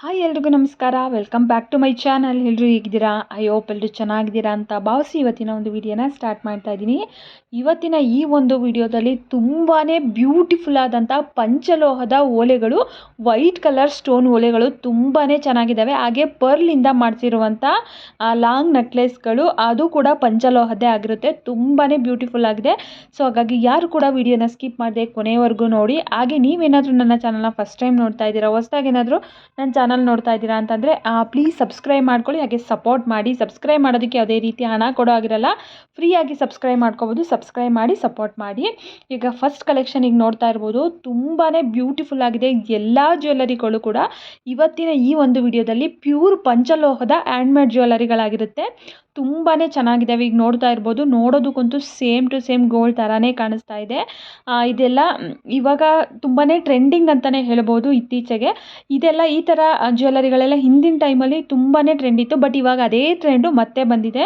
Hi ಎಲ್ರಿಗೂ ನಮಸ್ಕಾರ. Welcome back to my channel. ಎಲ್ಲರೂ ಹೇಗಿದ್ದೀರಾ? ಐ ಹೋಪ್ ಎಲ್ಲರೂ ಚೆನ್ನಾಗಿದ್ದೀರಾ ಅಂತ ಭಾವಿಸಿ ಇವತ್ತಿನ ಒಂದು ವಿಡಿಯೋನ ಸ್ಟಾರ್ಟ್ ಮಾಡ್ತಾ ಇದ್ದೀನಿ. ಇವತ್ತಿನ ಈ ಒಂದು ವಿಡಿಯೋದಲ್ಲಿ ತುಂಬಾ ಬ್ಯೂಟಿಫುಲ್ ಆದಂಥ ಪಂಚಲೋಹದ ಓಲೆಗಳು, ವೈಟ್ ಕಲರ್ ಸ್ಟೋನ್ ಓಲೆಗಳು ತುಂಬಾ ಚೆನ್ನಾಗಿದ್ದಾವೆ. ಹಾಗೆ ಪರ್ಲಿಂದ ಮಾಡಿಸಿರುವಂಥ ಲಾಂಗ್ ನೆಕ್ಲೆಸ್ಗಳು, ಅದು ಕೂಡ ಪಂಚಲೋಹದ್ದೇ ಆಗಿರುತ್ತೆ. ತುಂಬಾ ಬ್ಯೂಟಿಫುಲ್ ಆಗಿದೆ. ಸೊ ಹಾಗಾಗಿ ಯಾರು ಕೂಡ ವಿಡಿಯೋನ ಸ್ಕಿಪ್ ಮಾಡದೆ ಕೊನೆವರೆಗೂ ನೋಡಿ. ಹಾಗೆ ನೀವೇನಾದರೂ ನನ್ನ ಚಾನಲ್ನ ಫಸ್ಟ್ ಟೈಮ್ ನೋಡ್ತಾ ಇದ್ದೀರಾ, ಹೊಸದಾಗಿ ಏನಾದರೂ ನನ್ನ ಚಾನಲ್ ನೋಡ್ತಾ ಇದ್ದೀರಾ ಅಂತಂದರೆ ಪ್ಲೀಸ್ ಸಬ್ಸ್ಕ್ರೈಬ್ ಮಾಡ್ಕೊಳ್ಳಿ. ಹಾಗೆ ಸಪೋರ್ಟ್ ಮಾಡಿ. ಸಬ್ಸ್ಕ್ರೈಬ್ ಮಾಡೋದಕ್ಕೆ ಯಾವುದೇ ರೀತಿ ಹಣ ಕೊಡೋ ಆಗಿರಲ್ಲ, ಫ್ರೀಯಾಗಿ ಸಬ್ಸ್ಕ್ರೈಬ್ ಮಾಡ್ಕೋಬೋದು. ಸಬ್ಸ್ಕ್ರೈಬ್ ಮಾಡಿ, ಸಪೋರ್ಟ್ ಮಾಡಿ. ಈಗ ಫಸ್ಟ್ ಕಲೆಕ್ಷನ್ ಈಗ ನೋಡ್ತಾ ಇರ್ಬೋದು, ತುಂಬಾ ಬ್ಯೂಟಿಫುಲ್ ಆಗಿದೆ. ಎಲ್ಲ ಜ್ಯುವೆಲ್ಲರಿಗಳು ಕೂಡ ಇವತ್ತಿನ ಈ ಒಂದು ವಿಡಿಯೋದಲ್ಲಿ ಪ್ಯೂರ್ ಪಂಚಲೋಹದ ಹ್ಯಾಂಡ್ಮೇಡ್ ಜ್ಯುವೆಲ್ಲರಿಗಳಾಗಿರುತ್ತೆ. ತುಂಬಾ ಚೆನ್ನಾಗಿದ್ದಾವೆ. ಈಗ ನೋಡ್ತಾ ಇರ್ಬೋದು, ನೋಡೋದಕ್ಕಂತೂ ಸೇಮ್ ಟು ಸೇಮ್ ಗೋಲ್ಡ್ ಥರನೇ ಕಾಣಿಸ್ತಾ ಇದೆ. ಇದೆಲ್ಲ ಇವಾಗ ತುಂಬಾ ಟ್ರೆಂಡಿಂಗ್ ಅಂತಲೇ ಹೇಳ್ಬೋದು. ಇತ್ತೀಚೆಗೆ ಇದೆಲ್ಲ ಈ ಥರ ಜ್ಯುವೆಲ್ಲರಿಗಳೆಲ್ಲ ಹಿಂದಿನ ಟೈಮಲ್ಲಿ ತುಂಬಾ ಟ್ರೆಂಡ್ ಇತ್ತು. ಬಟ್ ಇವಾಗ ಅದೇ ಟ್ರೆಂಡು ಮತ್ತೆ ಬಂದಿದೆ.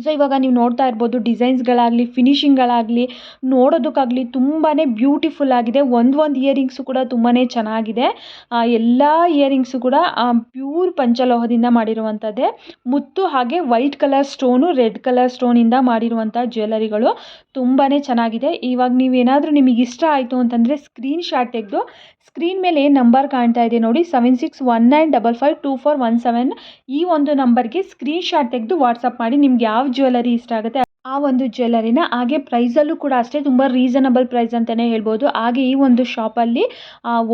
ಸೊ ಇವಾಗ ನೀವು ನೋಡ್ತಾ ಇರ್ಬೋದು, ಡಿಸೈನ್ಸ್ಗಳಾಗಲಿ, ಫಿನಿಶಿಂಗ್ಗಳಾಗಲಿ, ನೋಡೋದಕ್ಕಾಗಲಿ ತುಂಬಾ ಬ್ಯೂಟಿಫುಲ್ ಆಗಿದೆ. ಒಂದು ಇಯರಿಂಗ್ಸು ಕೂಡ ತುಂಬಾ ಚೆನ್ನಾಗಿದೆ. ಎಲ್ಲ ಇಯರಿಂಗ್ಸು ಕೂಡ ಪ್ಯೂರ್ ಪಂಚಲೋಹದಿಂದ ಮಾಡಿರುವಂಥದ್ದೇ. ಮುತ್ತು ಹಾಗೆ white colour stone, red colour ಸ್ಟೋನಿಂದ ಮಾಡಿರುವಂಥ ಜ್ಯುವೆಲ್ಲರಿಗಳು ತುಂಬಾ ಚೆನ್ನಾಗಿದೆ. ಇವಾಗ ನೀವೇನಾದರೂ ನಿಮಗೆ ಇಷ್ಟ ಆಯಿತು ಅಂತಂದರೆ ಸ್ಕ್ರೀನ್ ಶಾಟ್ ತೆಗೆದು ಸ್ಕ್ರೀನ್ ಮೇಲೆ ಏನು ನಂಬರ್ ಕಾಣ್ತಾ ಇದೆ ನೋಡಿ, 7619552417, ಈ ಒಂದು ನಂಬರ್ಗೆ ಸ್ಕ್ರೀನ್ ಶಾಟ್ ತೆಗೆದು ವಾಟ್ಸಪ್ ಮಾಡಿ. ನಿಮ್ಗೆ ಯಾವ ಜ್ಯುವೆಲ್ಲರಿ ಇಷ್ಟ ಆಗುತ್ತೆ ಆ ಒಂದು ಜ್ಯುವೆಲ್ಲರಿನ. ಹಾಗೆ ಪ್ರೈಸಲ್ಲೂ ಕೂಡ ಅಷ್ಟೇ ತುಂಬ ರೀಸನಬಲ್ ಪ್ರೈಸ್ ಅಂತಲೇ ಹೇಳ್ಬೋದು. ಹಾಗೆ ಈ ಒಂದು ಶಾಪಲ್ಲಿ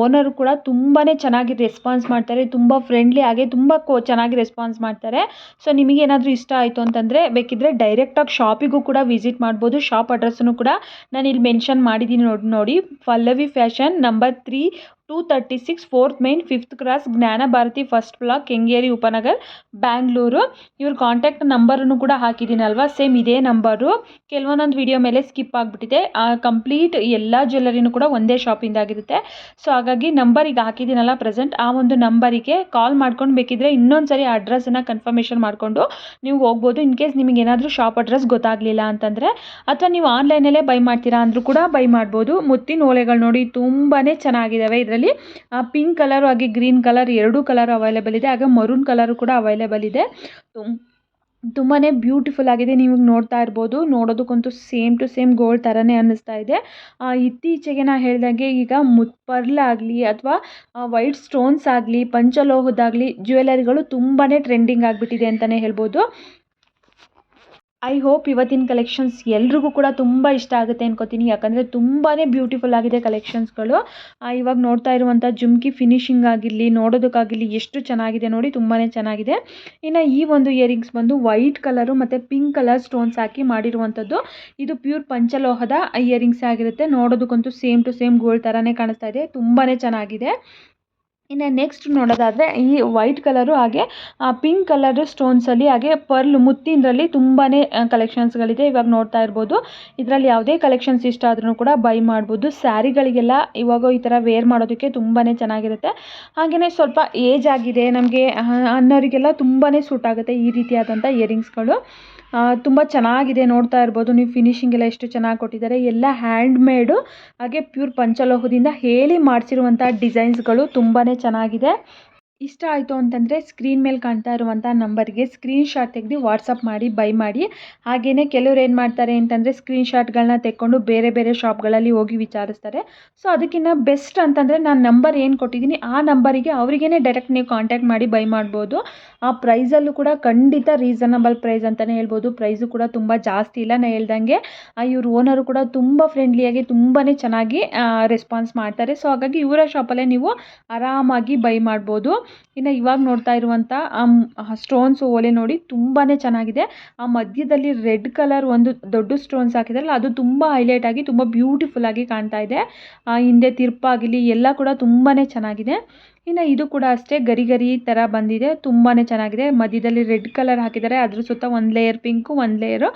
ಓನರು ಕೂಡ ತುಂಬಾ ಚೆನ್ನಾಗಿ ರೆಸ್ಪಾನ್ಸ್ ಮಾಡ್ತಾರೆ. ತುಂಬ ಫ್ರೆಂಡ್ಲಿ, ಹಾಗೆ ತುಂಬ ಚೆನ್ನಾಗಿ ರೆಸ್ಪಾನ್ಸ್ ಮಾಡ್ತಾರೆ. ಸೊ ನಿಮಗೇನಾದರೂ ಇಷ್ಟ ಆಯಿತು ಅಂತಂದರೆ ಬೇಕಿದ್ದರೆ ಡೈರೆಕ್ಟಾಗಿ ಶಾಪಿಗೂ ಕೂಡ ವಿಸಿಟ್ ಮಾಡ್ಬೋದು. ಶಾಪ್ ಅಡ್ರೆಸ್ಸನ್ನು ಕೂಡ ನಾನು ಇಲ್ಲಿ ಮೆನ್ಷನ್ ಮಾಡಿದ್ದೀನಿ ನೋಡಿ. Pallavi fashion, number 3, 236 4th main, 5th cross, ಜ್ಞಾನ ಭಾರತಿ ಫಸ್ಟ್ ಬ್ಲಾಕ್, ಕೆಂಗೇರಿ ಉಪನಗರ್, ಬ್ಯಾಂಗ್ಳೂರು. ಇವ್ರ ಕಾಂಟ್ಯಾಕ್ಟ್ ನಂಬರನ್ನು ಕೂಡ ಹಾಕಿದ್ದೀನಲ್ವಾ, ಸೇಮ್ ಇದೇ ನಂಬರು. ಕೆಲವೊಂದೊಂದು ವಿಡಿಯೋ ಮೇಲೆ ಸ್ಕಿಪ್ ಆಗಿಬಿಟ್ಟಿದೆ. ಕಂಪ್ಲೀಟ್ ಎಲ್ಲ ಜ್ಯುವೆಲ್ಲರಿನೂ ಕೂಡ ಒಂದೇ ಶಾಪಿಂದಾಗಿರುತ್ತೆ. ಸೊ ಹಾಗಾಗಿ ನಂಬರಿಗೆ ಹಾಕಿದ್ದೀನಲ್ಲ ಪ್ರೆಸೆಂಟ್, ಆ ಒಂದು ನಂಬರಿಗೆ ಕಾಲ್ ಮಾಡ್ಕೊಂಡು ಬೇಕಿದ್ದರೆ ಇನ್ನೊಂದು ಸರಿ ಅಡ್ರೆಸ್ಸನ್ನು ಕನ್ಫರ್ಮೇಷನ್ ಮಾಡಿಕೊಂಡು ನೀವು ಹೋಗ್ಬೋದು. ಇನ್ ಕೇಸ್ ನಿಮಗೆ ಏನಾದರೂ ಶಾಪ್ ಅಡ್ರೆಸ್ ಗೊತ್ತಾಗಲಿಲ್ಲ ಅಂತಂದರೆ, ಅಥವಾ ನೀವು ಆನ್ಲೈನಲ್ಲೇ ಬೈ ಮಾಡ್ತೀರಾ ಅಂದರೂ ಕೂಡ ಬೈ ಮಾಡ್ಬೋದು. ಮುತ್ತಿನ ಓಲೆಗಳು ನೋಡಿ ತುಂಬಾ ಚೆನ್ನಾಗಿದ್ದಾವೆ. ಇದರಲ್ಲಿ ಪಿಂಕ್ ಕಲರ್ ಹಾಗೆ ಗ್ರೀನ್ ಕಲರ್ ಎರಡೂ ಕಲರ್ ಅವೈಲೇಬಲ್ ಇದೆ. ಹಾಗೆ ಮರೂನ್ ಕಲರು ಕೂಡ ಅವೈಲೇಬಲ್ ಇದೆ. ತುಂಬಾ ಬ್ಯೂಟಿಫುಲ್ ಆಗಿದೆ. ನೀವು ನೋಡ್ತಾ ಇರ್ಬೋದು, ನೋಡೋದಕ್ಕಂತೂ ಸೇಮ್ ಟು ಸೇಮ್ ಗೋಲ್ಡ್ ಥರನೇ ಅನ್ನಿಸ್ತಾ ಇದೆ. ಇತ್ತೀಚೆಗೆ ನಾ ಹೇಳ್ದಂಗೆ ಈಗ ಪರ್ಲ್ ಆಗಲಿ ಅಥವಾ ವೈಟ್ ಸ್ಟೋನ್ಸ್ ಆಗಲಿ, ಪಂಚಲೋಹದಾಗಲಿ ಜ್ಯುವೆಲ್ಲರಿಗಳು ತುಂಬಾ ಟ್ರೆಂಡಿಂಗ್ ಆಗಿಬಿಟ್ಟಿದೆ ಅಂತಲೇ ಹೇಳ್ಬೋದು. ಐ ಹೋಪ್ ಇವತ್ತಿನ ಕಲೆಕ್ಷನ್ಸ್ ಎಲ್ರಿಗೂ ಕೂಡ ತುಂಬ ಇಷ್ಟ ಆಗುತ್ತೆ ಅನ್ಕೋತೀನಿ. ಯಾಕಂದರೆ ತುಂಬಾ ಬ್ಯೂಟಿಫುಲ್ ಆಗಿದೆ ಕಲೆಕ್ಷನ್ಸ್ಗಳು. ಇವಾಗ ನೋಡ್ತಾ ಇರುವಂಥ ಜುಮ್ಕಿ ಫಿನಿಶಿಂಗ್ ಆಗಿರಲಿ, ನೋಡೋದಕ್ಕಾಗಿರಲಿ ಎಷ್ಟು ಚೆನ್ನಾಗಿದೆ ನೋಡಿ, ತುಂಬಾ ಚೆನ್ನಾಗಿದೆ. ಇನ್ನು ಈ ಒಂದು ಇಯರಿಂಗ್ಸ್ ಬಂದು ವೈಟ್ ಕಲರು ಮತ್ತು ಪಿಂಕ್ ಕಲರ್ ಸ್ಟೋನ್ಸ್ ಹಾಕಿ ಮಾಡಿರುವಂಥದ್ದು. ಇದು ಪ್ಯೂರ್ ಪಂಚಲೋಹದ ಇಯರಿಂಗ್ಸ್ ಆಗಿರುತ್ತೆ. ನೋಡೋದಕ್ಕಂತೂ ಸೇಮ್ ಟು ಸೇಮ್ ಗೋಲ್ಡ್ ಥರನೇ ಕಾಣಿಸ್ತಾ ಇದೆ. ತುಂಬಾ ಚೆನ್ನಾಗಿದೆ. ಇನ್ನು ನೆಕ್ಸ್ಟ್ ನೋಡೋದಾದರೆ ಈ ವೈಟ್ ಕಲರು ಹಾಗೆ ಪಿಂಕ್ ಕಲರು ಸ್ಟೋನ್ಸಲ್ಲಿ, ಹಾಗೆ ಪರ್ಲ್ ಮುತ್ತಿನರಲ್ಲಿ ತುಂಬಾ ಕಲೆಕ್ಷನ್ಸ್ಗಳಿದೆ. ಇವಾಗ ನೋಡ್ತಾ ಇರ್ಬೋದು, ಇದರಲ್ಲಿ ಯಾವುದೇ ಕಲೆಕ್ಷನ್ಸ್ ಇಷ್ಟ ಆದ್ರೂ ಕೂಡ ಬೈ ಮಾಡ್ಬೋದು. ಸ್ಯಾರಿಗಳಿಗೆಲ್ಲ ಇವಾಗ ಈ ಥರ ವೇರ್ ಮಾಡೋದಕ್ಕೆ ತುಂಬಾ ಚೆನ್ನಾಗಿರುತ್ತೆ. ಹಾಗೆಯೇ ಸ್ವಲ್ಪ ಏಜ್ ಆಗಿದೆ ನಮಗೆ ಅನ್ನೋರಿಗೆಲ್ಲ ತುಂಬಾ ಸೂಟ್ ಆಗುತ್ತೆ ಈ ರೀತಿಯಾದಂಥ ಇಯರಿಂಗ್ಸ್ಗಳು. ತುಂಬ ಚೆನ್ನಾಗಿದೆ. ನೋಡ್ತಾ ಇರ್ಬೋದು ನೀವು, ಫಿನಿಶಿಂಗ್ ಎಲ್ಲ ಎಷ್ಟು ಚೆನ್ನಾಗಿ ಕೊಟ್ಟಿದ್ದಾರೆ. ಎಲ್ಲ ಹ್ಯಾಂಡ್ಮೇಡು ಹಾಗೆ ಪ್ಯೂರ್ ಪಂಚಲೋಹದಿಂದ ಹೇಳಿ ಮಾಡಿಸಿರುವಂಥ ಡಿಸೈನ್ಸ್ಗಳು ತುಂಬಾ ಚೆನ್ನಾಗಿದೆ. ಇಷ್ಟ ಆಯಿತು ಅಂತಂದರೆ ಸ್ಕ್ರೀನ್ ಮೇಲೆ ಕಾಣ್ತಾ ಇರುವಂಥ ನಂಬರ್ಗೆ ಸ್ಕ್ರೀನ್ ಶಾಟ್ ತೆಗೆದು ವಾಟ್ಸಪ್ ಮಾಡಿ ಬೈ ಮಾಡಿ. ಹಾಗೆಯೇ ಕೆಲವ್ರು ಏನು ಮಾಡ್ತಾರೆ ಅಂತಂದರೆ ಸ್ಕ್ರೀನ್ ಶಾಟ್ಗಳನ್ನ ತೆಕ್ಕೊಂಡು ಬೇರೆ ಬೇರೆ ಶಾಪ್ಗಳಲ್ಲಿ ಹೋಗಿ ವಿಚಾರಿಸ್ತಾರೆ. ಸೊ ಅದಕ್ಕಿಂತ ಬೆಸ್ಟ್ ಅಂತಂದರೆ ನಾನು ನಂಬರ್ ಏನು ಕೊಟ್ಟಿದ್ದೀನಿ ಆ ನಂಬರಿಗೆ ಅವರಿಗೇ ಡೈರೆಕ್ಟ್ ನೀವು ಕಾಂಟ್ಯಾಕ್ಟ್ ಮಾಡಿ ಬೈ ಮಾಡ್ಬೋದು. ಆ ಪ್ರೈಸಲ್ಲೂ ಕೂಡ ಖಂಡಿತ ರೀಸನಬಲ್ ಪ್ರೈಸ್ ಅಂತಲೇ ಹೇಳ್ಬೋದು. ಪ್ರೈಸು ಕೂಡ ತುಂಬ ಜಾಸ್ತಿ ಇಲ್ಲ. ನಾನು ಹೇಳ್ದಂಗೆ ಇವ್ರ ಓನರು ಕೂಡ ತುಂಬ ಫ್ರೆಂಡ್ಲಿಯಾಗಿ ತುಂಬಾ ಚೆನ್ನಾಗಿ ರೆಸ್ಪಾನ್ಸ್ ಮಾಡ್ತಾರೆ. ಸೊ ಹಾಗಾಗಿ ಇವರ ಶಾಪಲ್ಲೇ ನೀವು ಆರಾಮಾಗಿ ಬೈ ಮಾಡ್ಬೋದು. ಇನ್ನು ಇವಾಗ ನೋಡ್ತಾ ಇರುವಂಥ ಸ್ಟೋನ್ಸ್ ಓಲೆ ನೋಡಿ ತುಂಬಾ ಚೆನ್ನಾಗಿದೆ. ಆ ಮಧ್ಯದಲ್ಲಿ ರೆಡ್ ಕಲರ್ ಒಂದು ದೊಡ್ಡ ಸ್ಟೋನ್ಸ್ ಹಾಕಿದಾರಲ್ಲ, ಅದು ತುಂಬ ಹೈಲೈಟ್ ಆಗಿ ತುಂಬ ಬ್ಯೂಟಿಫುಲ್ ಆಗಿ ಕಾಣ್ತಾ ಇದೆ. ಹಿಂದೆ ತಿರ್ಪಾಗಿಲಿ ಎಲ್ಲ ಕೂಡ ತುಂಬಾ ಚೆನ್ನಾಗಿದೆ. ಇನ್ನು ಇದು ಕೂಡ ಅಷ್ಟೇ ಗರಿ ಗರಿ ಥರ ಬಂದಿದೆ, ತುಂಬಾ ಚೆನ್ನಾಗಿದೆ. ಮಧ್ಯದಲ್ಲಿ ರೆಡ್ ಕಲರ್ ಹಾಕಿದ್ದಾರೆ, ಅದ್ರ ಸುತ್ತ ಒಂದು ಲೇಯರ್ ಪಿಂಕು, ಒಂದು ಲೇಯರು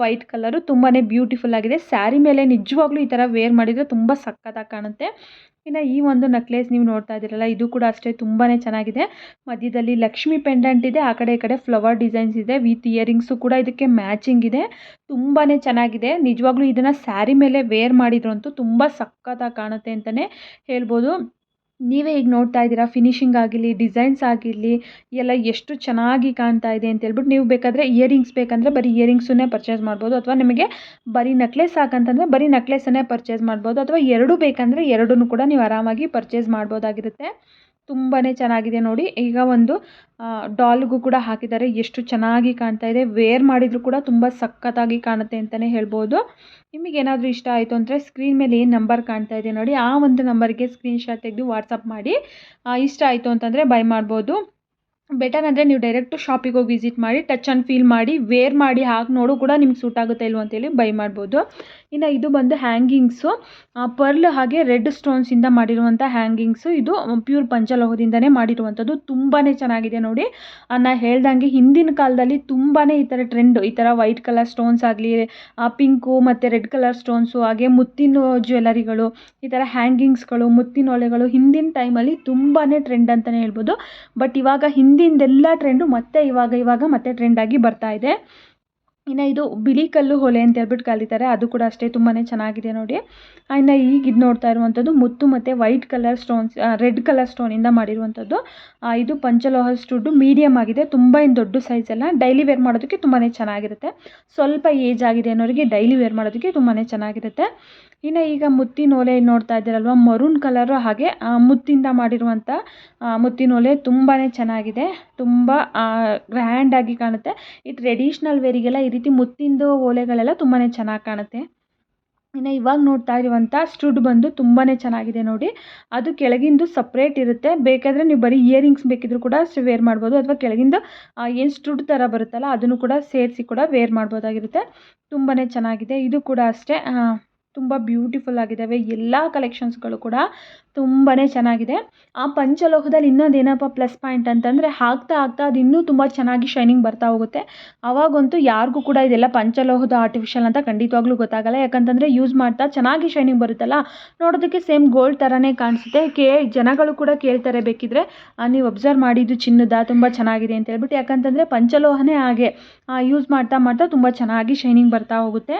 ವೈಟ್ ಕಲರು, ತುಂಬಾ ಬ್ಯೂಟಿಫುಲ್ ಆಗಿದೆ. ಸ್ಯಾರಿ ಮೇಲೆ ನಿಜವಾಗ್ಲೂ ಈ ಥರ ವೇರ್ ಮಾಡಿದರೆ ತುಂಬ ಸಕ್ಕತ್ತಾಗಿ ಕಾಣುತ್ತೆ. ಇನ್ನು ಈ ಒಂದು ನೆಕ್ಲೆಸ್ ನೀವು ನೋಡ್ತಾ ಇದ್ದೀರಲ್ಲ, ಇದು ಕೂಡ ಅಷ್ಟೇ ತುಂಬಾ ಚೆನ್ನಾಗಿದೆ. ಮಧ್ಯದಲ್ಲಿ ಲಕ್ಷ್ಮಿ ಪೆಂಡೆಂಟ್ ಇದೆ, ಆ ಕಡೆ ಈ ಕಡೆ ಫ್ಲವರ್ ಡಿಸೈನ್ಸ್ ಇದೆ. ವಿತ್ ಇಯರಿಂಗ್ಸು ಕೂಡ ಇದಕ್ಕೆ ಮ್ಯಾಚಿಂಗ್ ಇದೆ. ತುಂಬಾ ಚೆನ್ನಾಗಿದೆ. ನಿಜವಾಗ್ಲೂ ಇದನ್ನು ಸ್ಯಾರಿ ಮೇಲೆ ವೇರ್ ಮಾಡಿದ್ರಂತೂ ತುಂಬ ಸಕ್ಕತ್ತಾಗಿ ಕಾಣುತ್ತೆ ಅಂತಲೇ ಹೇಳ್ಬೋದು. ನೀವೇ ಈಗ ನೋಡ್ತಾ ಇದ್ದೀರಾ ಫಿನಿಶಿಂಗ್ ಆಗಿರಲಿ, ಡಿಸೈನ್ಸ್ ಆಗಿರಲಿ ಎಲ್ಲ ಎಷ್ಟು ಚೆನ್ನಾಗಿ ಕಾಣ್ತಾ ಇದೆ ಅಂತ ಹೇಳ್ಬಿಟ್ಟು. ನೀವು ಬೇಕಾದರೆ ಇಯರಿಂಗ್ಸ್ ಬೇಕಂದರೆ ಬರೀ ಇಯರಿಂಗ್ಸನ್ನೇ ಪರ್ಚೇಸ್ ಮಾಡ್ಬೋದು, ಅಥವಾ ನಿಮಗೆ ಬರೀ ನೆಕ್ಲೆಸ್ ಸಾಕಂತಂದರೆ ಬರೀ ನೆಕ್ಲೆಸನ್ನೇ ಪರ್ಚೇಸ್ ಮಾಡ್ಬೋದು, ಅಥವಾ ಎರಡೂ ಬೇಕಂದರೆ ಎರಡನ್ನೂ ಕೂಡ ನೀವು ಆರಾಮಾಗಿ ಪರ್ಚೇಸ್ ಮಾಡ್ಬೋದಾಗಿರುತ್ತೆ. ತುಂಬಾ ಚೆನ್ನಾಗಿದೆ ನೋಡಿ. ಈಗ ಒಂದು ಡಾಲ್ಗೂ ಕೂಡ ಹಾಕಿದ್ದಾರೆ, ಎಷ್ಟು ಚೆನ್ನಾಗಿ ಕಾಣ್ತಾ ಇದೆ. ವೇರ್ ಮಾಡಿದರೂ ಕೂಡ ತುಂಬ ಸಖತ್ತಾಗಿ ಕಾಣುತ್ತೆ ಅಂತಲೇ ಹೇಳ್ಬೋದು. ನಿಮಗೇನಾದರೂ ಇಷ್ಟ ಆಯಿತು ಅಂದರೆ ಸ್ಕ್ರೀನ್ ಮೇಲೆ ಏನು ನಂಬರ್ ಕಾಣ್ತಾ ಇದೆ ನೋಡಿ, ಆ ಒಂದು ನಂಬರ್ಗೆ ಸ್ಕ್ರೀನ್ಶಾಟ್ ತೆಗೆದು ವಾಟ್ಸಪ್ ಮಾಡಿ. ಇಷ್ಟ ಆಯಿತು ಅಂತಂದರೆ ಬೈ ಮಾಡ್ಬೋದು. ಬೆಟರ್ ಅಂದರೆ ನೀವು ಡೈರೆಕ್ಟು ಶಾಪಿಗೆ ಹೋಗಿ ವಿಸಿಟ್ ಮಾಡಿ, ಟಚ್ ಆ್ಯಂಡ್ ಫೀಲ್ ಮಾಡಿ, ವೇರ್ ಮಾಡಿ ಹಾಕಿ ನೋಡು ಕೂಡ ನಿಮ್ಗೆ ಸೂಟ್ ಆಗುತ್ತೆ ಇಲ್ವ ಅಂತೇಳಿ ಬೈ ಮಾಡ್ಬೋದು. ಇನ್ನು ಇದು ಬಂದು ಹ್ಯಾಂಗಿಂಗ್ಸು, ಪರ್ಲ್ ಹಾಗೆ ರೆಡ್ ಸ್ಟೋನ್ಸಿಂದ ಮಾಡಿರುವಂಥ ಹ್ಯಾಂಗಿಂಗ್ಸು. ಇದು ಪ್ಯೂರ್ ಪಂಚಲೋಹದಿಂದನೇ ಮಾಡಿರುವಂಥದ್ದು. ತುಂಬಾ ಚೆನ್ನಾಗಿದೆ ನೋಡಿ. ನಾನು ಹೇಳ್ದಂಗೆ ಹಿಂದಿನ ಕಾಲದಲ್ಲಿ ತುಂಬಾ ಈ ಥರ ಟ್ರೆಂಡು, ಈ ಥರ ವೈಟ್ ಕಲರ್ ಸ್ಟೋನ್ಸ್ ಆಗಲಿ, ಪಿಂಕು ಮತ್ತು ರೆಡ್ ಕಲರ್ ಸ್ಟೋನ್ಸು, ಹಾಗೆ ಮುತ್ತಿನ ಜ್ಯುವೆಲರಿಗಳು, ಈ ಥರ ಹ್ಯಾಂಗಿಂಗ್ಸ್ಗಳು, ಮುತ್ತಿನ ಒಲೆಗಳು ಹಿಂದಿನ ಟೈಮಲ್ಲಿ ತುಂಬಾ ಟ್ರೆಂಡ್ ಅಂತಲೇ ಹೇಳ್ಬೋದು. ಬಟ್ ಇವಾಗ ಹಿಂದಿಂದೆಲ್ಲ ಟ್ರೆಂಡು ಮತ್ತೆ ಇವಾಗ ಮತ್ತೆ ಟ್ರೆಂಡಾಗಿ ಬರ್ತಾ ಇದೆ. ಇನ್ನು ಇದು ಬಿಳಿ ಕಲ್ಲು ಹೊಲೆ ಅಂತ ಹೇಳ್ಬಿಟ್ಟು ಕರೀತಾರೆ, ಅದು ಕೂಡ ಅಷ್ಟೇ ತುಂಬಾ ಚೆನ್ನಾಗಿದೆ ನೋಡಿ. ಇನ್ನು ಈಗ ಇದು ನೋಡ್ತಾ ಇರುವಂಥದ್ದು ಮುತ್ತು ಮತ್ತು white colour stones, red colour ಸ್ಟೋನಿಂದ ಮಾಡಿರುವಂಥದ್ದು. ಇದು ಪಂಚಲೋಹ ಸ್ಟುಡ್ಡು ಮೀಡಿಯಮ್ ಆಗಿದೆ, ತುಂಬ ಏನು ದೊಡ್ಡ ಸೈಜ್ ಅಲ್ಲ. ಡೈಲಿ ವೇರ್ ಮಾಡೋದಕ್ಕೆ ತುಂಬಾ ಚೆನ್ನಾಗಿರುತ್ತೆ. ಸ್ವಲ್ಪ ಏಜ್ ಆಗಿದೆ ಅನ್ನೋರಿಗೆ ಡೈಲಿ ವೇರ್ ಮಾಡೋದಕ್ಕೆ ತುಂಬಾ ಚೆನ್ನಾಗಿರುತ್ತೆ. ಇನ್ನು ಈಗ ಮುತ್ತಿನ ಓಲೆ ನೋಡ್ತಾ ಇದ್ದೀರಲ್ವ, ಮರೂನ್ ಕಲರು ಹಾಗೆ ಮುತ್ತಿಂದ ಮಾಡಿರುವಂಥ ಮುತ್ತಿನ ಓಲೆ ತುಂಬಾ ಚೆನ್ನಾಗಿದೆ. ತುಂಬ ಗ್ರ್ಯಾಂಡಾಗಿ ಕಾಣುತ್ತೆ. ಈ ಟ್ರೆಡಿಷ್ನಲ್ ವೇರಿಗೆಲ್ಲ ಈ ರೀತಿ ಮುತ್ತಿಂದು ಓಲೆಗಳೆಲ್ಲ ತುಂಬಾ ಚೆನ್ನಾಗಿ ಕಾಣುತ್ತೆ. ಇನ್ನು ಇವಾಗ ನೋಡ್ತಾ ಇರುವಂಥ ಸ್ಟುಡ್ ಬಂದು ತುಂಬಾ ಚೆನ್ನಾಗಿದೆ ನೋಡಿ. ಅದು ಕೆಳಗಿಂದು ಸಪ್ರೇಟ್ ಇರುತ್ತೆ. ಬೇಕಾದರೆ ನೀವು ಬರೀ ಇಯರಿಂಗ್ಸ್ ಬೇಕಿದ್ರೂ ಕೂಡ ವೇರ್ ಮಾಡ್ಬೋದು, ಅಥವಾ ಕೆಳಗಿಂದು ಏನು ಸ್ಟುಡ್ ಥರ ಬರುತ್ತಲ್ಲ ಅದನ್ನು ಕೂಡ ಸೇರಿಸಿ ಕೂಡ ವೇರ್ ಮಾಡ್ಬೋದಾಗಿರುತ್ತೆ. ತುಂಬಾ ಚೆನ್ನಾಗಿದೆ. ಇದು ಕೂಡ ಅಷ್ಟೇ ತುಂಬ ಬ್ಯೂಟಿಫುಲ್ ಆಗಿದ್ದಾವೆ. ಎಲ್ಲ ಕಲೆಕ್ಷನ್ಸ್ಗಳು ಕೂಡ ತುಂಬಾ ಚೆನ್ನಾಗಿದೆ. ಆ ಪಂಚಲೋಹದಲ್ಲಿ ಇನ್ನೊಂದು ಏನಪ್ಪ ಪ್ಲಸ್ ಪಾಯಿಂಟ್ ಅಂತಂದರೆ ಹಾಕ್ತಾ ಅದು ಇನ್ನೂ ತುಂಬ ಚೆನ್ನಾಗಿ ಶೈನಿಂಗ್ ಬರ್ತಾ ಹೋಗುತ್ತೆ. ಆವಾಗಂತೂ ಯಾರಿಗೂ ಕೂಡ ಇದೆಲ್ಲ ಪಂಚಲೋಹದ ಆರ್ಟಿಫಿಷಿಯಲ್ ಅಂತ ಖಂಡಿತವಾಗ್ಲೂ ಗೊತ್ತಾಗಲ್ಲ. ಯಾಕಂತಂದರೆ ಯೂಸ್ ಮಾಡ್ತಾ ಚೆನ್ನಾಗಿ ಶೈನಿಂಗ್ ಬರುತ್ತಲ್ಲ, ನೋಡೋದಕ್ಕೆ ಸೇಮ್ ಗೋಲ್ಡ್ ಥರನೇ ಕಾಣಿಸುತ್ತೆ. ಜನಗಳು ಕೂಡ ಕೇಳ್ತಾರೆ ಬೇಕಿದ್ರೆ ನೀವು ಅಬ್ಸರ್ವ್ ಮಾಡಿದ್ದು ಚಿನ್ನದ ತುಂಬ ಚೆನ್ನಾಗಿದೆ ಅಂತ ಹೇಳ್ಬಿಟ್ಟು. ಯಾಕಂತಂದರೆ ಪಂಚಲೋಹನೇ ಹಾಗೆ ಯೂಸ್ ಮಾಡ್ತಾ ತುಂಬ ಚೆನ್ನಾಗಿ ಶೈನಿಂಗ್ ಬರ್ತಾ ಹೋಗುತ್ತೆ.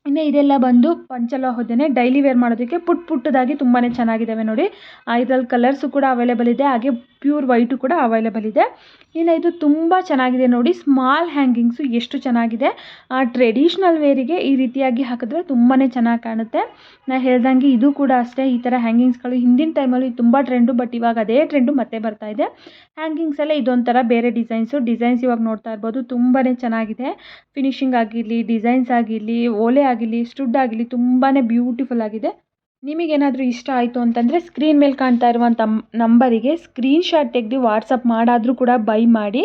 ಇನ್ನು ಇದೆಲ್ಲ ಬಂದು ಪಂಚಲೋಹದನೇ ಡೈಲಿ ವೇರ್ ಮಾಡೋದಕ್ಕೆ ಪುಟ್ಟದಾಗಿ ತುಂಬಾ ಚೆನ್ನಾಗಿದ್ದಾವೆ ನೋಡಿ. ಇದರಲ್ಲಿ ಕಲರ್ಸು ಕೂಡ ಅವೈಲೇಬಲ್ ಇದೆ, ಹಾಗೆ ಪ್ಯೂರ್ ವೈಟು ಕೂಡ ಅವೈಲೇಬಲ್ ಇದೆ. ಇನ್ನು ಇದು ತುಂಬ ಚೆನ್ನಾಗಿದೆ ನೋಡಿ. ಸ್ಮಾಲ್ ಹ್ಯಾಂಗಿಂಗ್ಸು ಎಷ್ಟು ಚೆನ್ನಾಗಿದೆ. ಟ್ರೆಡಿಷ್ನಲ್ ವೇರಿಗೆ ಈ ರೀತಿಯಾಗಿ ಹಾಕಿದ್ರೆ ತುಂಬಾ ಚೆನ್ನಾಗಿ ಕಾಣುತ್ತೆ. ನಾನು ಹೇಳ್ದಂಗೆ ಇದು ಕೂಡ ಅಷ್ಟೇ. ಈ ಥರ ಹ್ಯಾಂಗಿಂಗ್ಸ್ಗಳು ಹಿಂದಿನ ಟೈಮಲ್ಲಿ ತುಂಬ ಟ್ರೆಂಡು, ಬಟ್ ಇವಾಗ ಅದೇ ಟ್ರೆಂಡು ಮತ್ತೆ ಬರ್ತಾ ಇದೆ. ಹ್ಯಾಂಗಿಂಗ್ಸಲ್ಲೇ ಇದೊಂಥರ ಬೇರೆ ಡಿಸೈನ್ಸ್ ಇವಾಗ ನೋಡ್ತಾ ಇರ್ಬೋದು. ತುಂಬಾ ಚೆನ್ನಾಗಿದೆ. ಫಿನಿಶಿಂಗ್ ಆಗಿರಲಿ, ಡಿಸೈನ್ಸ್ ಆಗಿರಲಿ, ಓಲೆ ಆಗಿರಲಿ, ಸ್ಟುಡ್ ಆಗಿರಲಿ ತುಂಬಾ ಬ್ಯೂಟಿಫುಲ್ ಆಗಿದೆ. ನಿಮಗೇನಾದರೂ ಇಷ್ಟ ಆಯಿತು ಅಂತಂದರೆ ಸ್ಕ್ರೀನ್ ಮೇಲೆ ಕಾಣ್ತಾ ಇರುವಂಥ ನಂಬರಿಗೆ ಸ್ಕ್ರೀನ್ಶಾಟ್ ತೆಗೆದು ವಾಟ್ಸಪ್ ಮಾಡಾದರೂ ಕೂಡ ಬೈ ಮಾಡಿ,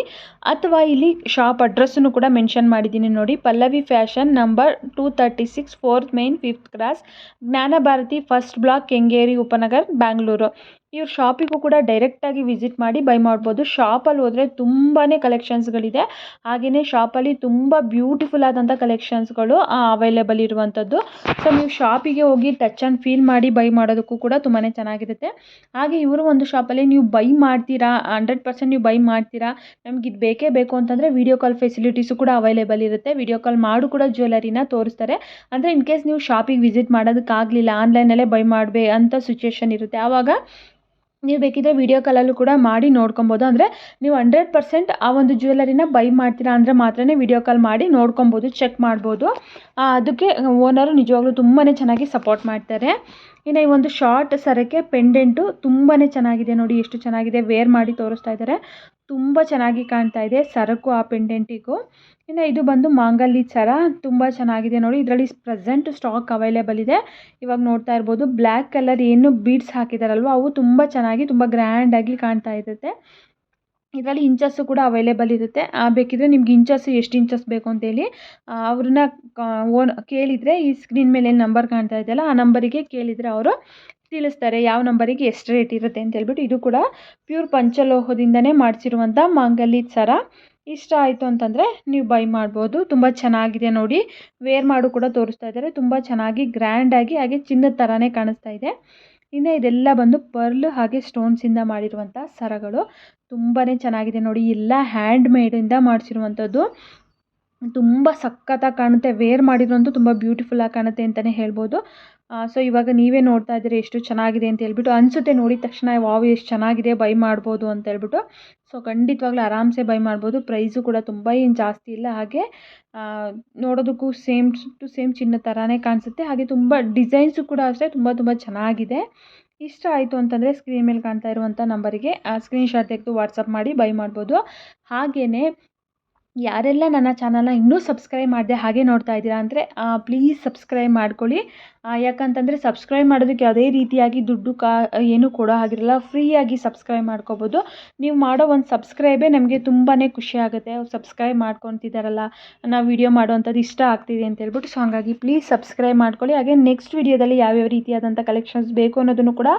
ಅಥವಾ ಇಲ್ಲಿ ಶಾಪ್ ಅಡ್ರೆಸ್ಸನ್ನು ಕೂಡ ಮೆನ್ಷನ್ ಮಾಡಿದ್ದೀನಿ ನೋಡಿ. Pallavi fashion, number 236, 4th main, 5th cross, ಜ್ಞಾನ ಭಾರತಿ, ಫಸ್ಟ್ ಬ್ಲಾಕ್, ಕೆಂಗೇರಿ ಉಪನಗರ್, ಬ್ಯಾಂಗ್ಳೂರು. ಇವ್ರ ಶಾಪಿಗೂ ಕೂಡ ಡೈರೆಕ್ಟಾಗಿ ವಿಸಿಟ್ ಮಾಡಿ ಬೈ ಮಾಡ್ಬೋದು. ಶಾಪಲ್ಲಿ ಹೋದರೆ ತುಂಬಾ ಕಲೆಕ್ಷನ್ಸ್ಗಳಿದೆ. ಹಾಗೆಯೇ ಶಾಪಲ್ಲಿ ತುಂಬ ಬ್ಯೂಟಿಫುಲ್ ಆದಂಥ ಕಲೆಕ್ಷನ್ಸ್ಗಳು ಅವೈಲೇಬಲ್ ಇರುವಂಥದ್ದು. ಸೊ ನೀವು ಶಾಪಿಗೆ ಹೋಗಿ ಟಚ್ ಆ್ಯಂಡ್ ಫೀಲ್ ಮಾಡಿ ಬೈ ಮಾಡೋದಕ್ಕೂ ಕೂಡ ತುಂಬಾ ಚೆನ್ನಾಗಿರುತ್ತೆ. ಹಾಗೆ ಇವರು ಒಂದು ಶಾಪಲ್ಲಿ ನೀವು ಬೈ ಮಾಡ್ತೀರಾ, 100% ನೀವು ಬೈ ಮಾಡ್ತೀರಾ, ನಮ್ಗೆ ಇದು ಬೇಕೇ ಬೇಕು ಅಂತಂದರೆ ವಿಡಿಯೋ ಕಾಲ್ ಫೆಸಿಲಿಟೀಸು ಕೂಡ ಅವೈಲೇಬಲ್ ಇರುತ್ತೆ. ವಿಡಿಯೋ ಕಾಲ್ ಮಾಡು ಕೂಡ ಜ್ಯುವೆಲರಿನ ತೋರಿಸ್ತಾರೆ. ಅಂದರೆ ಇನ್ ಕೇಸ್ ನೀವು ಶಾಪಿಗೆ ವಿಸಿಟ್ ಮಾಡೋದಕ್ಕಾಗಲಿಲ್ಲ, ಆನ್ಲೈನಲ್ಲೇ ಬೈ ಮಾಡಬೇ ಅಂತ ಸಿಚುವೇಶನ್ ಇರುತ್ತೆ. ಆವಾಗ ನೀವು ಬೇಕಿದ್ದರೆ ವಿಡಿಯೋ ಕಾಲಲ್ಲೂ ಕೂಡ ಮಾಡಿ ನೋಡ್ಕೊಬೋದು. ಅಂದರೆ ನೀವು 100% ಆ ಒಂದು ಜ್ಯುವೆಲರಿನ ಬೈ ಮಾಡ್ತೀರಾ ಅಂದರೆ ಮಾತ್ರ ವಿಡಿಯೋ ಕಾಲ್ ಮಾಡಿ ನೋಡ್ಕೊಬೋದು, ಚೆಕ್ ಮಾಡ್ಬೋದು. ಅದಕ್ಕೆ ಓನರು ನಿಜವಾಗ್ಲೂ ತುಂಬಾ ಚೆನ್ನಾಗಿ ಸಪೋರ್ಟ್ ಮಾಡ್ತಾರೆ. ಇನ್ನು ಈ ಒಂದು ಶಾರ್ಟ್ ಸರಕ್ಕೆ ಪೆಂಡೆಂಟು ತುಂಬಾ ಚೆನ್ನಾಗಿದೆ ನೋಡಿ. ಎಷ್ಟು ಚೆನ್ನಾಗಿದೆ, ವೇರ್ ಮಾಡಿ ತೋರಿಸ್ತಾ ಇದ್ದಾರೆ. ತುಂಬ ಚೆನ್ನಾಗಿ ಕಾಣ್ತಾ ಇದೆ ಸರಕು ಆ ಪೆಂಡೆಂಟಿಗೂ. ಇನ್ನು ಇದು ಬಂದು ಮಾಂಗಲ್ಯ ಸರ, ತುಂಬ ಚೆನ್ನಾಗಿದೆ ನೋಡಿ. ಇದರಲ್ಲಿ ಪ್ರೆಸೆಂಟ್ ಸ್ಟಾಕ್ ಅವೈಲೇಬಲ್ ಇದೆ. ಇವಾಗ ನೋಡ್ತಾ ಇರ್ಬೋದು. ಬ್ಲ್ಯಾಕ್ ಕಲರ್ ಏನು ಬೀಡ್ಸ್ ಹಾಕಿದಾರಲ್ವ, ಅವು ತುಂಬ ಚೆನ್ನಾಗಿ ತುಂಬ ಗ್ರ್ಯಾಂಡಾಗಿ ಕಾಣ್ತಾ ಇರುತ್ತೆ. ಇದರಲ್ಲಿ ಇಂಚಸ್ಸು ಕೂಡ ಅವೈಲೇಬಲ್ ಇರುತ್ತೆ. ಬೇಕಿದ್ರೆ ನಿಮ್ಗೆ ಇಂಚಸ್ಸು ಎಷ್ಟು ಇಂಚಸ್ ಬೇಕು ಅಂತೇಳಿ ಅವ್ರನ್ನ ಕೇಳಿದರೆ, ಈ ಸ್ಕ್ರೀನ್ ಮೇಲೆ ಏನು ನಂಬರ್ ಕಾಣ್ತಾ ಇದೆಯಲ್ಲ ಆ ನಂಬರಿಗೆ ಕೇಳಿದರೆ ಅವರು ತಿಳಿಸ್ತಾರೆ ಯಾವ ನಂಬರಿಗೆ ಎಷ್ಟು ರೇಟ್ ಇರುತ್ತೆ ಅಂತ ಹೇಳ್ಬಿಟ್ಟು. ಇದು ಕೂಡ ಪ್ಯೂರ್ ಪಂಚಲೋಹದಿಂದನೇ ಮಾಡಿಸಿರುವಂಥ ಮಾಂಗಲ್ಯ ಸರ. ಇಷ್ಟ ಆಯಿತು ಅಂತಂದರೆ ನೀವು ಬೈ ಮಾಡ್ಬೋದು. ತುಂಬ ಚೆನ್ನಾಗಿದೆ ನೋಡಿ. ವೇರ್ ಮಾಡು ಕೂಡ ತೋರಿಸ್ತಾ ಇದ್ದಾರೆ. ತುಂಬ ಚೆನ್ನಾಗಿ ಗ್ರ್ಯಾಂಡಾಗಿ ಹಾಗೆ ಚಿನ್ನದ ಥರನೇ ಕಾಣಿಸ್ತಾ ಇದೆ. ಇನ್ನು ಇದೆಲ್ಲ ಬಂದು ಪರ್ಲ್ ಹಾಗೆ ಸ್ಟೋನ್ಸಿಂದ ಮಾಡಿರುವಂಥ ಸರಗಳು. ತುಂಬಾ ಚೆನ್ನಾಗಿದೆ ನೋಡಿ. ಎಲ್ಲ ಹ್ಯಾಂಡ್ ಮೇಡಿಂದ ಮಾಡಿಸಿರುವಂಥದ್ದು. ತುಂಬ ಸಖತ್ತಾಗಿ ಕಾಣುತ್ತೆ. ವೇರ್ ಮಾಡಿದ್ರಂತೂ ತುಂಬ ಬ್ಯೂಟಿಫುಲ್ಲಾಗಿ ಕಾಣುತ್ತೆ ಅಂತಲೇ ಹೇಳ್ಬೋದು. ಸೊ ಇವಾಗ ನೀವೇ ನೋಡ್ತಾ ಇದ್ದೀರಿ ಎಷ್ಟು ಚೆನ್ನಾಗಿದೆ ಅಂತ ಹೇಳ್ಬಿಟ್ಟು ಅನಿಸುತ್ತೆ. ನೋಡಿದ ತಕ್ಷಣ ವಾವ್ ಎಷ್ಟು ಚೆನ್ನಾಗಿದೆ, ಬೈ ಮಾಡ್ಬೋದು ಅಂತ ಹೇಳ್ಬಿಟ್ಟು. ಸೊ ಖಂಡಿತವಾಗ್ಲೂ ಆರಾಮ್ಸೆ ಬೈ ಮಾಡ್ಬೋದು. ಪ್ರೈಸು ಕೂಡ ತುಂಬ ಏನು ಜಾಸ್ತಿ ಇಲ್ಲ. ಹಾಗೆ ನೋಡೋದಕ್ಕೂ ಸೇಮ್ ಟು ಸೇಮ್ ಚಿನ್ನ ಥರನೇ ಕಾಣಿಸುತ್ತೆ. ಹಾಗೆ ತುಂಬ ಡಿಸೈನ್ಸು ಕೂಡ ಅಷ್ಟೇ ತುಂಬ ಚೆನ್ನಾಗಿದೆ. ಇಷ್ಟ ಆಯಿತು ಅಂತಂದರೆ ಸ್ಕ್ರೀನ್ ಮೇಲೆ ಕಾಣ್ತಾ ಇರುವಂಥ ನಂಬರಿಗೆ ಸ್ಕ್ರೀನ್‌ಶಾಟ್ ತೆಗೆದು ವಾಟ್ಸಪ್ ಮಾಡಿ ಬೈ ಮಾಡ್ಬೋದು. ಹಾಗೆಯೇ ಯಾರೆಲ್ಲ ನನ್ನ ಚಾನಲ್ನ ಇನ್ನೂ ಸಬ್ಸ್ಕ್ರೈಬ್ ಮಾಡದೆ ಹಾಗೆ ನೋಡ್ತಾ ಇದ್ದೀರಾ ಅಂದರೆ ಪ್ಲೀಸ್ ಸಬ್ಸ್ಕ್ರೈಬ್ ಮಾಡ್ಕೊಳ್ಳಿ. ಯಾಕಂತಂದರೆ ಸಬ್ಸ್ಕ್ರೈಬ್ ಮಾಡೋದಕ್ಕೆ ಯಾವುದೇ ರೀತಿಯಾಗಿ ದುಡ್ಡು ಏನೂ ಕೊಡೋ ಹಾಗಿರಲ್ಲ. ಫ್ರೀಯಾಗಿ ಸಬ್ಸ್ಕ್ರೈಬ್ ಮಾಡ್ಕೋಬೋದು. ನೀವು ಮಾಡೋ ಒಂದು ಸಬ್ಸ್ಕ್ರೈಬೇ ನಮಗೆ ತುಂಬಾ ಖುಷಿ ಆಗುತ್ತೆ. ಅವ್ರು ಸಬ್ಸ್ಕ್ರೈಬ್ ಮಾಡ್ಕೊತಿದ್ದಾರಲ್ಲ, ನಾವು ವಿಡಿಯೋ ಮಾಡೋವಂಥದ್ದು ಇಷ್ಟ ಆಗ್ತಿದೆ ಅಂತ ಹೇಳ್ಬಿಟ್ಟು. ಸೊ ಹಾಗಾಗಿ ಪ್ಲೀಸ್ ಸಬ್ಸ್ಕ್ರೈಬ್ ಮಾಡ್ಕೊಳ್ಳಿ. ಹಾಗೆ ನೆಕ್ಸ್ಟ್ ವಿಡಿಯೋದಲ್ಲಿ ಯಾವ್ಯಾವ ರೀತಿಯಾದಂಥ ಕಲೆಕ್ಷನ್ಸ್ ಬೇಕು ಅನ್ನೋದನ್ನು ಕೂಡ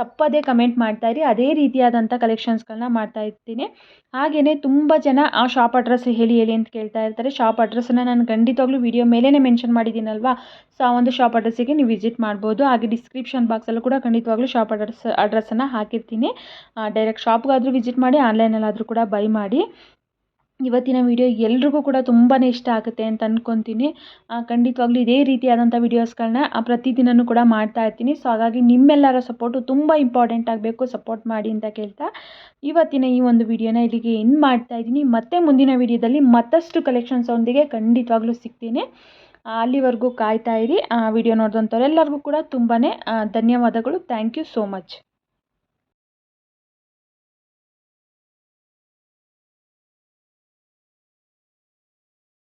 ತಪ್ಪದೇ ಕಮೆಂಟ್ ಮಾಡ್ತಾಯಿರಿ. ಅದೇ ರೀತಿಯಾದಂಥ ಕಲೆಕ್ಷನ್ಸ್ಗಳನ್ನ ಮಾಡ್ತಾ ಇರ್ತೀನಿ. ಹಾಗೆಯೇ ತುಂಬ ಜನ ಆ ಶಾಪ್ ಅಡ್ರೆಸ್ ಹೇಳಿ ಅಂತ ಕೇಳ್ತಾ ಇರ್ತಾರೆ. ಶಾಪ್ ಅಡ್ರೆಸ್ಸನ್ನು ನಾನು ಖಂಡಿತವಾಗ್ಲೂ ವಿಡಿಯೋ ಮೇಲೇ ಮೆನ್ಷನ್ ಮಾಡಿದ್ದೀನಲ್ವಾ. ಸೊ ಆ ಒಂದು ಶಾಪ್ ಅಡ್ರೆಸ್ಸಿಗೆ ನೀವು ವಿಸಿಟ್ ಮಾಡ್ಬೋದು. ಹಾಗೆ ಡಿಸ್ಕ್ರಿಪ್ಷನ್ ಬಾಕ್ಸಲ್ಲೂ ಕೂಡ ಖಂಡಿತವಾಗ್ಲೂ ಶಾಪ್ ಅಡ್ರೆಸ್ಸನ್ನು ಹಾಕಿರ್ತೀನಿ. ಡೈರೆಕ್ಟ್ ಶಾಪ್ಗಾದರೂ ವಿಸಿಟ್ ಮಾಡಿ, ಆನ್ಲೈನಲ್ಲಾದರೂ ಕೂಡ ಬೈ ಮಾಡಿ. ಇವತ್ತಿನ ವಿಡಿಯೋ ಎಲ್ರಿಗೂ ಕೂಡ ತುಂಬಾ ಇಷ್ಟ ಆಗುತ್ತೆ ಅಂತ ಅಂದ್ಕೊತೀನಿ. ಖಂಡಿತವಾಗ್ಲೂ ಇದೇ ರೀತಿಯಾದಂಥ ವೀಡಿಯೋಸ್ಗಳನ್ನ ಪ್ರತಿದಿನವೂ ಕೂಡ ಮಾಡ್ತಾ ಇರ್ತೀನಿ. ಸೊ ಹಾಗಾಗಿ ನಿಮ್ಮೆಲ್ಲರ ಸಪೋರ್ಟು ತುಂಬ ಇಂಪಾರ್ಟೆಂಟ್ ಆಗಬೇಕು. ಸಪೋರ್ಟ್ ಮಾಡಿ ಅಂತ ಕೇಳ್ತಾ ಇವತ್ತಿನ ಈ ಒಂದು ವಿಡಿಯೋನ ಇಲ್ಲಿಗೆ ಎಂಡ್ ಮಾಡ್ತಾ ಇದ್ದೀನಿ. ಮತ್ತೆ ಮುಂದಿನ ವಿಡಿಯೋದಲ್ಲಿ ಮತ್ತಷ್ಟು ಕಲೆಕ್ಷನ್ಸೊಂದಿಗೆ ಖಂಡಿತವಾಗ್ಲೂ ಸಿಗ್ತೀನಿ. ಅಲ್ಲಿವರೆಗೂ ಕಾಯ್ತಾ ಇರಿ. ವಿಡಿಯೋ ನೋಡಿದಂಥವ್ರೆಲ್ಲರಿಗೂ ಕೂಡ ತುಂಬಾ ಧನ್ಯವಾದಗಳು. Thank you so much.